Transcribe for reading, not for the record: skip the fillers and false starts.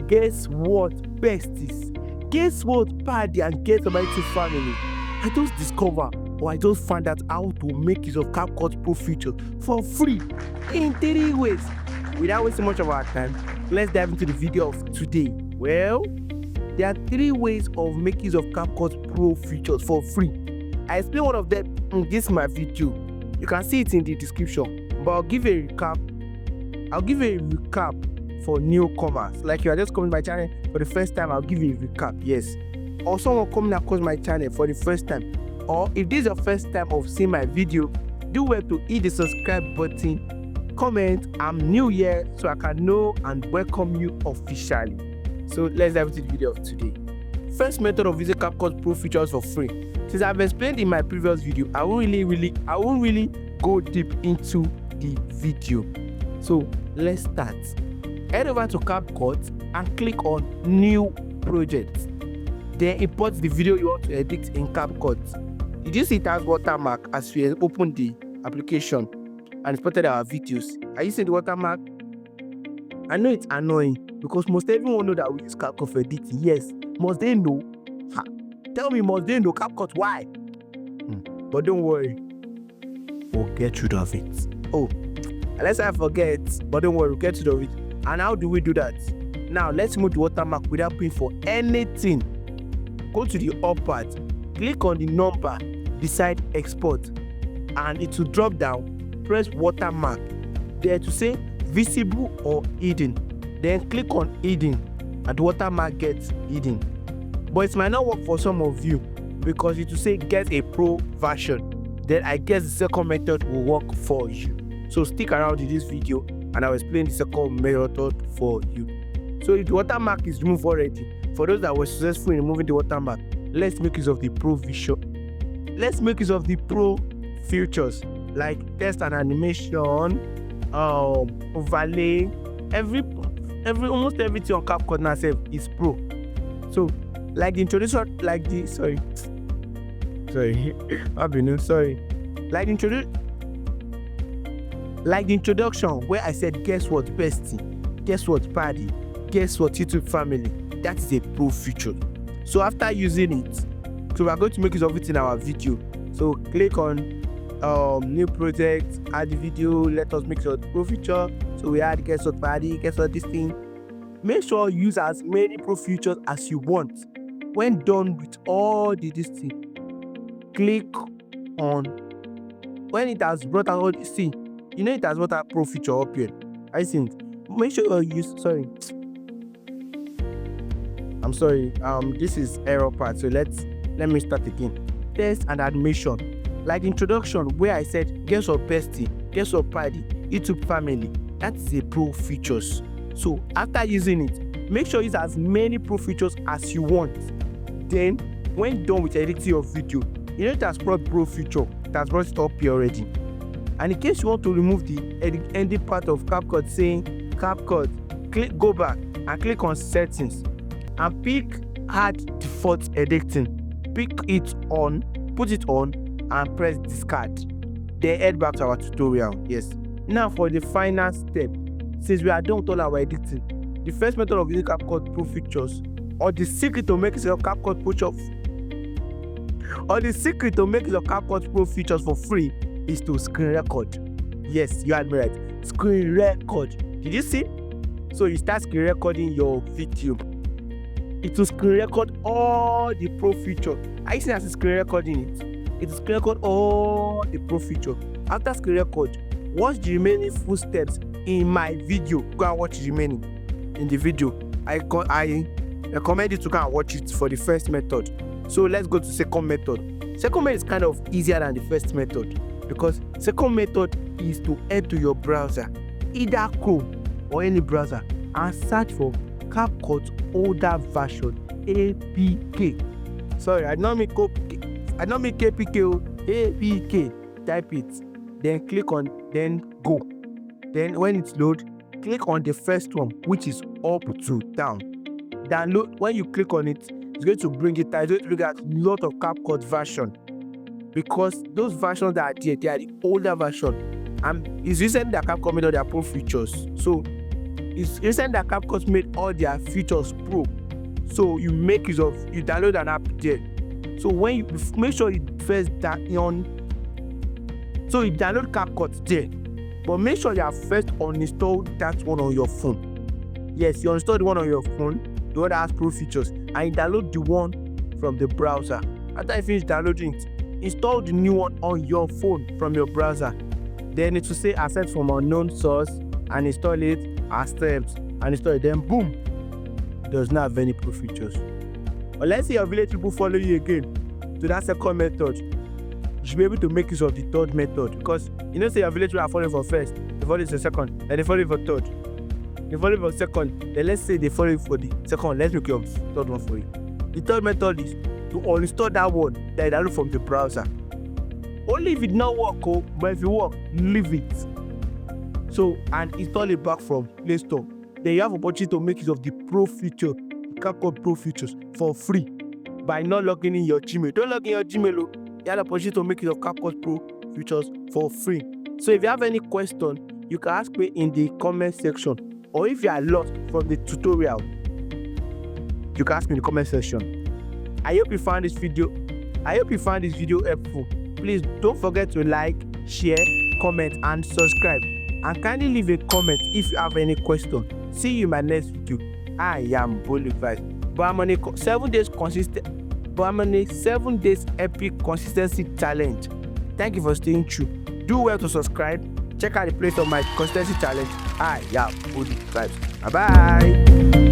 Guess what, besties? Guess what, party and Get CAPCUT family? I just discovered or I just found out how to make use of CAPCUT Pro features for free in 3 ways. Without wasting much of our time, let's dive into the video of today. Well, there are 3 ways of making use of CAPCUT Pro features for free. I explain one of them in this my video. You can see it in the description, but I'll give a recap. For newcomers. Like you are just coming to my channel for the first time, I'll give you a recap. Yes. Or someone coming across my channel for the first time, or if this is your first time of seeing my video, do well to hit the subscribe button, comment I'm new here so I can know and welcome you officially. So let's dive into the video of today. First method of using CAPCUT Pro features for free. Since I've explained in my previous video, I won't really go deep into the video. So let's start. Head over to CAPCUT and click on New Project. Then import the video you want to edit in CAPCUT. Did you see it as watermark as we open the application and exported our videos? Are you seeing the watermark? I know it's annoying because most everyone know that we use CAPCUT for editing. Yes, must they know? Tell me, must they know CAPCUT? Why? But don't worry, we'll get rid of it. Oh, unless I forget, but don't worry, we'll get rid of it. And how do we do that? Now let's move the watermark without paying for anything. Go to the up part, click on the number beside export, and it will drop down. Press watermark there to say visible or hidden. Then click on hidden, and the watermark gets hidden. But it might not work for some of you because it will say get a pro version. Then I guess the second method will work for you. So stick around in this video and I'll explain the second method for you. So if the watermark is removed already, for those that were successful in removing the watermark, let's make use of the pro vision. Let's make use of the pro features like text and animation, overlay, almost everything on CAPCUT now is pro. So like the introduction, like the introduction where I said guess what, bestie, guess what, party, guess what, YouTube family, that is a pro feature. So after using it, so we are going to make use of it in our video. So click on new project, add the video, let us make use of the pro feature. So we add guess what, party, guess what, this thing. Make sure you use as many pro features as you want. When done with all this thing, click on, when it has brought out all this thing, you know it has brought a pro feature up here. I think make sure you use this is error part, so let me start again. Text and animation, like the introduction where I said guess what, bestie, guess what, party, YouTube family, that is a pro features. So after using it, make sure you use as many pro features as you want. Then when done with editing your video, you know it has brought pro feature, it has brought it up here already. And in case you want to remove the ending part of CAPCUT saying CAPCUT, go back and click on settings and pick add default editing. Pick it on, put it on and press discard. Then head back to our tutorial. Yes. Now for the final step, since we are done with all our editing, the first method of using CAPCUT Pro features, or the secret to make use of CAPCUT Pro features for free is to screen record. Yes, you heard me right. Screen record. Did you see? So you start screen recording your video. It will screen record all the pro feature. I see as screen recording it. It will screen record all the pro feature. After screen record, watch the remaining footsteps in my video. Go and watch the remaining in the video. I recommend you to go and watch it for the first method. So let's go to second method. Second method is kind of easier than the first method because second method is to head to your browser, either Chrome or any browser, and search for CAPCUT older version APK. Sorry, I don't mean KPK, APK. Type it, then click on, then go. Then when it's load, click on the first one, which is up to down. Download. When you click on it, it's going to bring it. It's going to bring out a lot of CAPCUT version because those versions that are there, they are the older version, and it's recently that CAPCUT made all their pro features. So It's recent that CapCut made all their features pro. So you download an app there. So when you make sure you first download CapCut there, but make sure you have first uninstalled that one on your phone. Yes, you uninstall the one on your phone, the one that has pro features, and you download the one from the browser. After you finish downloading it, install the new one on your phone from your browser. Then it will say access from unknown source, and install it, accept, and install it. Then boom, it does not have any pro features. But let's say your village people follow you again to that second method. You should be able to make use of the third method, because say your village people are following for first, they follow for second, then they follow for third. They follow for second, then let's say they follow for the second. Let's make your third one for you. The third method is to uninstall that one that you download from the browser. Only if it not work, but if it work, leave it. So, and install it back from Play Store. Then you have opportunity to make use of the Pro feature, the CapCut Pro features for free by not logging in your Gmail. Don't log in your Gmail. You have the opportunity to make use of CapCut Pro features for free. So if you have any question, you can ask me in the comment section. Or if you are lost from the tutorial, you can ask me in the comment section. I hope you found this video helpful. Please don't forget to like, share, comment, and subscribe. And kindly leave a comment if you have any question. See you in my next video. I am Bolivar. But I'm on a 7 days epic consistency challenge. Thank you for staying true. Do well to subscribe. Check out the place of my consistency challenge. I am Bolivar. Bye bye.